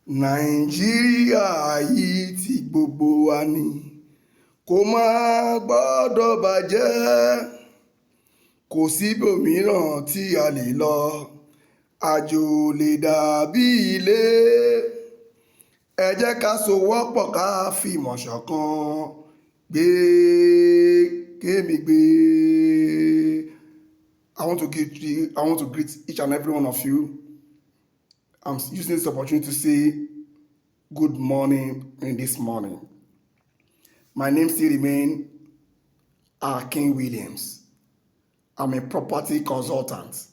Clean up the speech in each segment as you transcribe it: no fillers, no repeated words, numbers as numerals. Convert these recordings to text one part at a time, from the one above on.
nàìjíríà yìí tí gbogbo wa ní kò má gbọ́dọ̀ bàjẹ́. Kò síbòmíràn tí a lè lọ, àjò lè dàbí ilé. Ẹ jẹ́ ká sowọ́pọ̀ ká fìmọ̀ ṣọ̀kan gbé kémi gbé. I want to greet each and every one of you. I'm using this opportunity to say good morning in this morning. My name still remains Akin Williams. I'm a property consultant,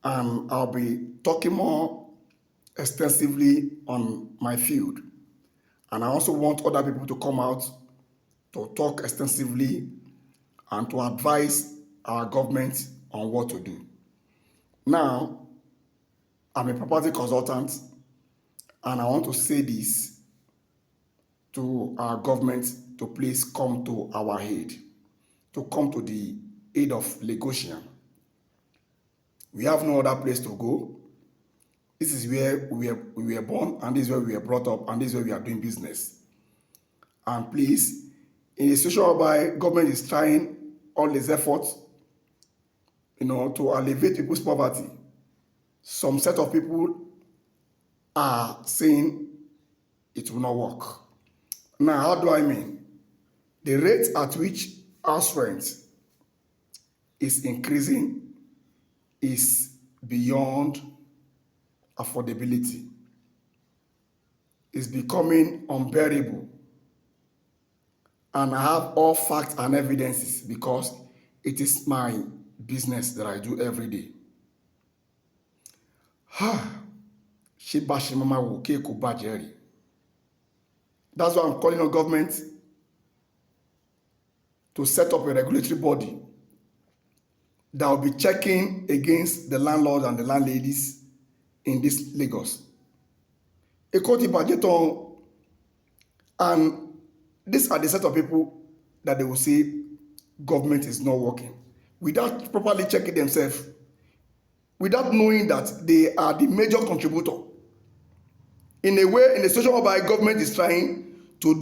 and I'll be talking more extensively on my field. And I also want other people to come out to talk extensively and to advise our government on what to do. Now, I'm a property consultant, and I want to say this to our government to please come to our aid, to come to the aid of Lagosian. We have no other place to go. This is where we were born, and this is where we were brought up, and this is where we are doing business. And please, in a situation whereby government is trying all its efforts, to alleviate people's poverty, some set of people are saying it will not work. Now, how do I mean? The rate at which house rent is increasing is beyond affordability. It's becoming unbearable. And I have all facts and evidences because it is my business that I do every day. That's why I'm calling on government to set up a regulatory body that will be checking against the landlords and the landladies in this Lagos. And these are the set of people that they will say government is not working without properly checking themselves, without knowing that they are the major contributor. In a way, in a situation whereby government is trying to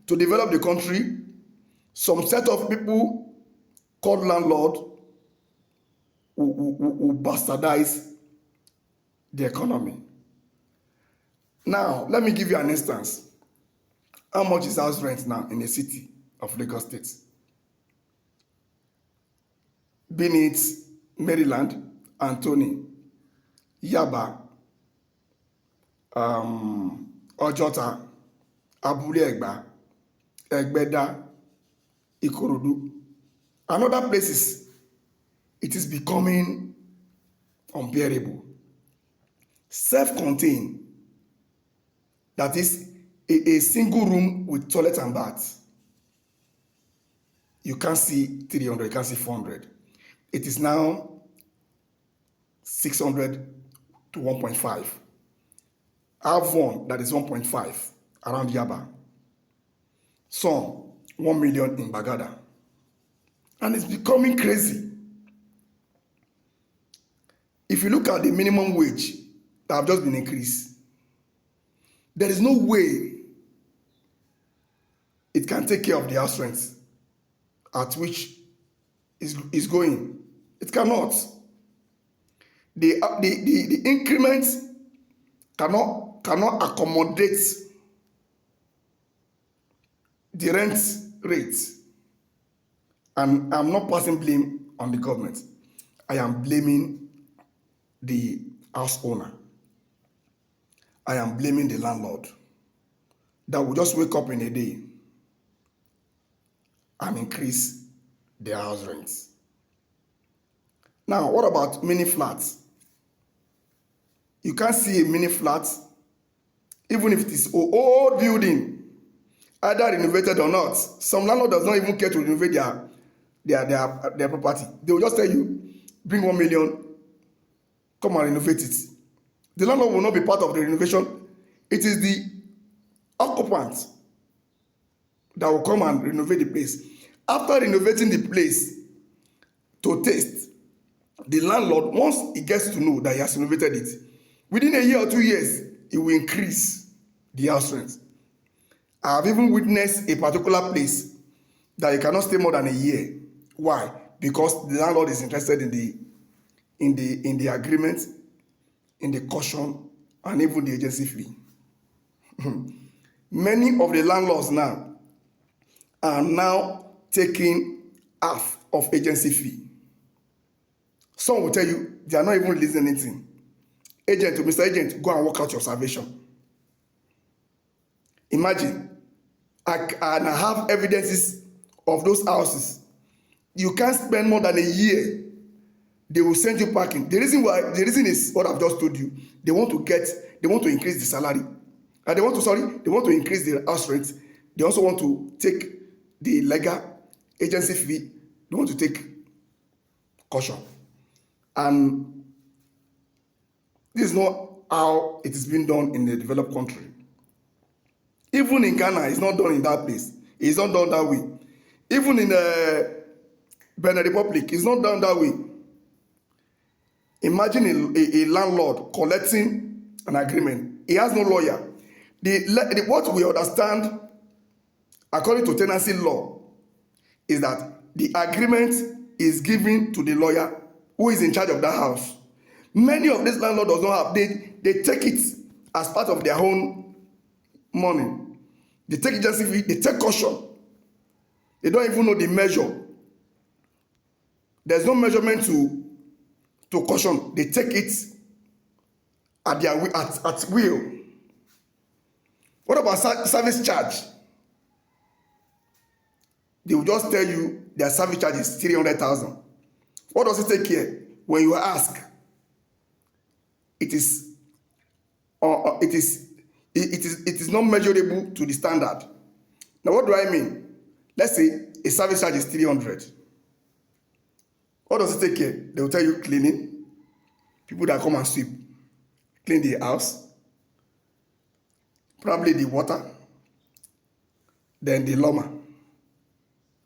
develop the country, some set of people called landlord will bastardize the economy. Now, let me give you an instance. How much is house rent now in the city of Lagos State? Being it Maryland, Anthony, Yaba, Ojota, Abule Egba, Egbeda, Ikorodu, and other places, it is becoming unbearable. Self-contained, that is a single room with toilet and bath. You can't see 300, you can't see 400. It is now 600 to 1.5. I have one that is 1.5 around Yaba. Some 1 million in Bagada. And it's becoming crazy. If you look at the minimum wage that have just been increased, there is no way it can take care of the house rent at which is going. It cannot. The increments cannot accommodate the rent rate. And I'm not passing blame on the government. I am blaming the house owner. I am blaming the landlord that will just wake up in a day and increase their house rents. Now, what about mini flats? You can't see a mini flat, even if it is an old building, either renovated or not. Some landlord does not even care to renovate their property. They will just tell you, bring 1 million, come and renovate it. The landlord will not be part of the renovation. It is the occupant that will come and renovate the place. After renovating the place to taste, the landlord, once he gets to know that he has renovated it, within a year or 2 years, it will increase the house rent. I have even witnessed a particular place that you cannot stay more than a year. Why? Because the landlord is interested in the agreement, in the caution, and even the agency fee. Many of the landlords now are now taking half of agency fee. Some will tell you they are not even releasing anything. Agent to Mr. Agent, go and work out your salvation. Imagine, and I have evidences of those houses. You can't spend more than a year. They will send you packing. The reason is what I've just told you. They want to increase the salary. And they want to increase the house rent. They also want to take the legal agency fee. They want to take caution. And this is not how it is being done in the developed country. Even in Ghana, it's not done in that place. It's not done that way. Even in Benin Republic, it's not done that way. Imagine a landlord collecting an agreement. He has no lawyer. What we understand, according to tenancy law, is that the agreement is given to the lawyer who is in charge of that house. Many of these landlords does not have. They take it as part of their own money. They take agency fee. They take caution. They don't even know the measure. There's no measurement to caution. They take it at will. What about service charge? They will just tell you their service charge is 300,000. What does it take here? When you ask, it is not measurable to the standard. Now, what do I mean? Let's say a service charge is 300. What does it take here? They will tell you cleaning, people that come and sweep, clean the house, probably the water, then the lawma.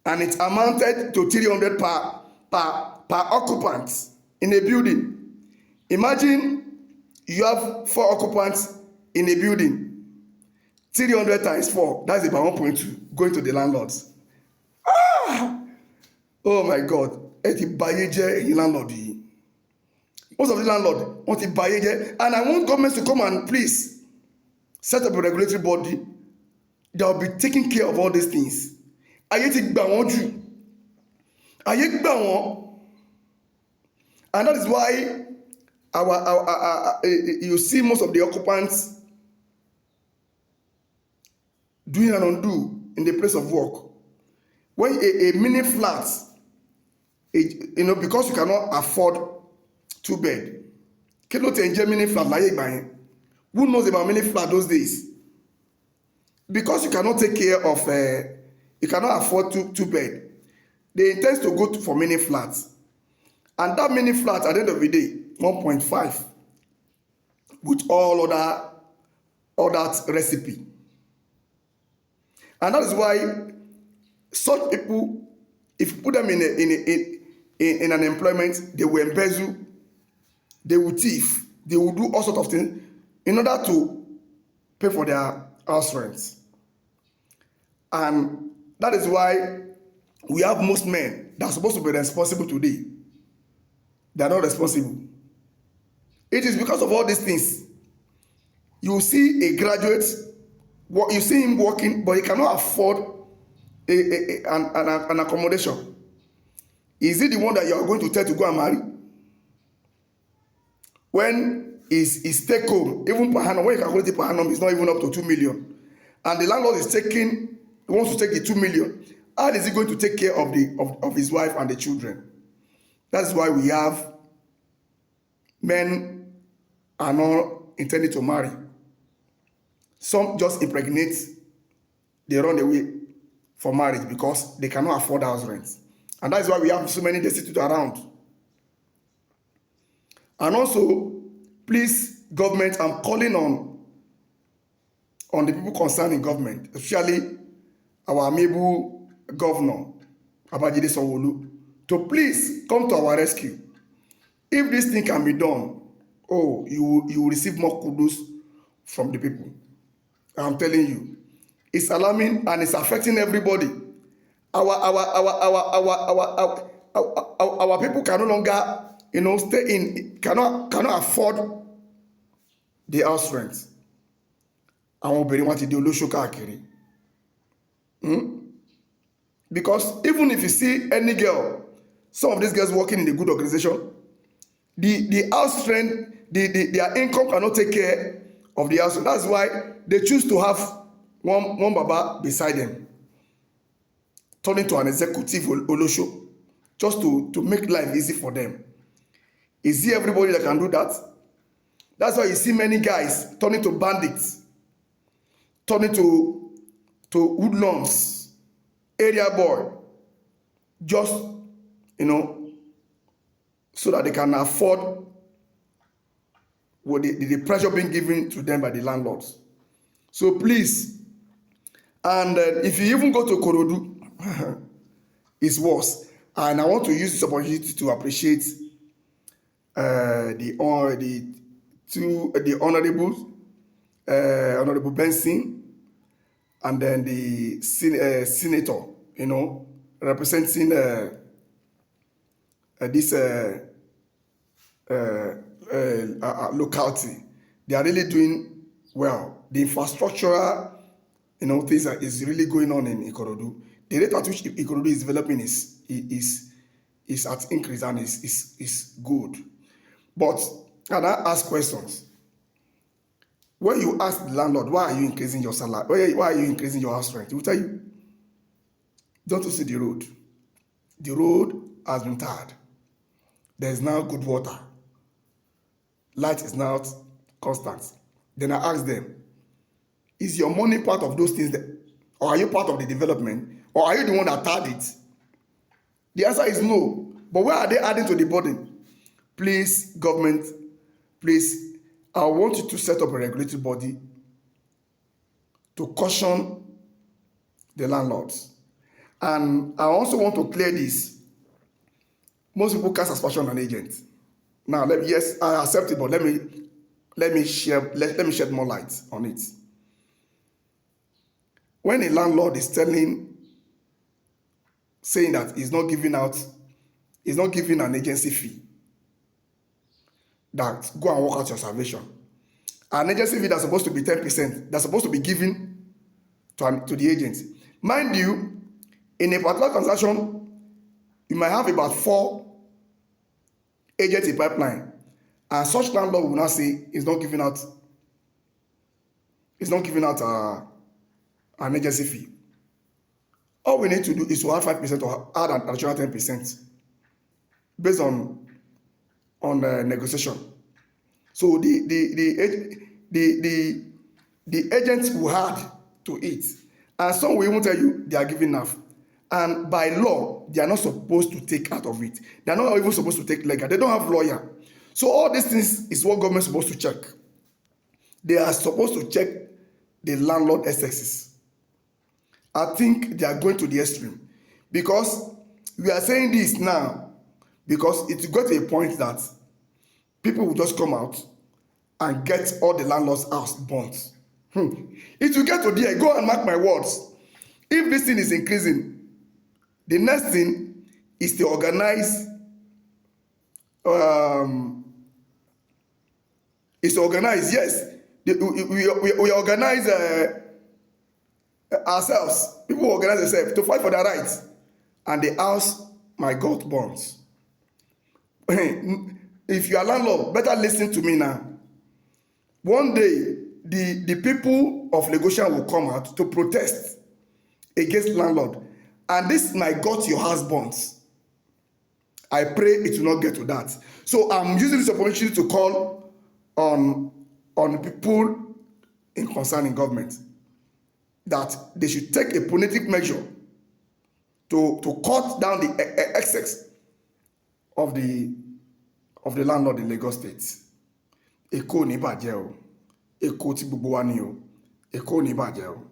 And it amounted to 300 per occupant in a building. Imagine you have 4 occupants in a building. 300 times 4, that's about 1.2 going to the landlords. Oh my God. Landlord. Most of the landlord want to buy it, and I want government to come and please set up a regulatory body that will be taking care of all these things. And that is why you see most of the occupants doing an undo in the place of work. When a mini flat, because you cannot afford 2 bed, cannot enjoy mini flat like buying. Who knows about mini flat those days? Because you cannot take care of, you cannot afford 2 bed. They intend to go for mini flats, and that mini flat at the end of the day 1.5 with all that recipe. And that is why such people, if you put them in an employment, they will embezzle, they will thief, they will do all sorts of things in order to pay for their house rents. And that is why we have most men that are supposed to be responsible today. They are not responsible. It is because of all these things. You see a graduate, you see him working, but he cannot afford an accommodation. Is he the one that you are going to tell to go and marry? When his take home, even per annum, when you calculate it per annum, it's not even up to 2 million. And the landlord wants to take the 2 million. How is he going to take care of his wife and the children? That's why we have men are not intending to marry. Some just impregnate, they run away for marriage because they cannot afford house rent. And that's why we have so many destitute around. And also, please, government, I'm calling on the people concerned in government, especially our amiable governor, Babajide Sanwo-Olu, to please come to our rescue. If this thing can be done, you will receive more kudos from the people. I'm telling you, it's alarming and it's affecting everybody. Our people can no longer, stay in, cannot afford the house rent. Àwọn obìnrin wọn ti di olóṣó káàkiri. Because even if you see any girl, some of these girls working in a good organization, the house rent, their income cannot take care of the house. That's why they choose to have one baba beside them, turning to an executive olosho, just to make life easy for them. Is it everybody that can do that? That's why you see many guys turning to bandits, turning to hoodlums, area boy, just, so that they can afford what the pressure being given to them by the landlords. So please, and if you even go to Ikorodu, it's worse. And I want to use this opportunity to appreciate the honorables, Honorable Benson, and then the senator, representing this locality. They are really doing well. The infrastructural, things that is really going on in Ikorodu. The rate at which Ikorodu is developing is at increase and is good. But can I ask questions? When you ask the landlord, why are you increasing your salary? Why are you increasing your house rent? He will tell you, don't you see the road? The road has been tarred. There is now good water. Light is now constant. Then I ask them, is your money part of those things, or are you part of the development? Or are you the one that tarred it? The answer is no. But where are they adding to the burden? Please, government, please, I want you to set up a regulatory body to caution the landlords. And I also want to clear this. Most people cast aspersion on agents. Now, yes, I accept it, but let me shed more light on it. When a landlord is saying that he's not giving an agency fee, that go and work out your salvation. An agency fee that's supposed to be 10%, that's supposed to be given to the agency. Mind you, in a particular transaction, you might have about 4 agents in pipeline, and such landlord will not say he's not giving out an agency fee. All we need to do is to add 5% or add an additional 10% based on negotiation. So the agents will add to it, and some will even tell you they are giving enough. And by law, they are not supposed to take out of it. They are not even supposed to take legal. They don't have lawyer. So all these things is what government is supposed to check. They are supposed to check the landlord excesses. I think they are going to the extreme, because we are saying this now because it will get to a point that people will just come out and get all the landlord's house burnt. It will get to there. Go and mark my words. If this thing is increasing, the next thing is to organize. Yes, we organize ourselves. People organize themselves to fight for their rights, and the house, my God, burns. If you are landlord, better listen to me now. One day, the people of Lagosian will come out to protest against landlord, and this might got your house burns. I pray it will not get to that. So I'm using this opportunity to call on people in concerning government that they should take a punitive measure to cut down the excess of the landlord in Lagos State. Èkó ní bàjẹ́ o. Èkó tí gbogbo wa ni o. Èkó ní bàjẹ́ o.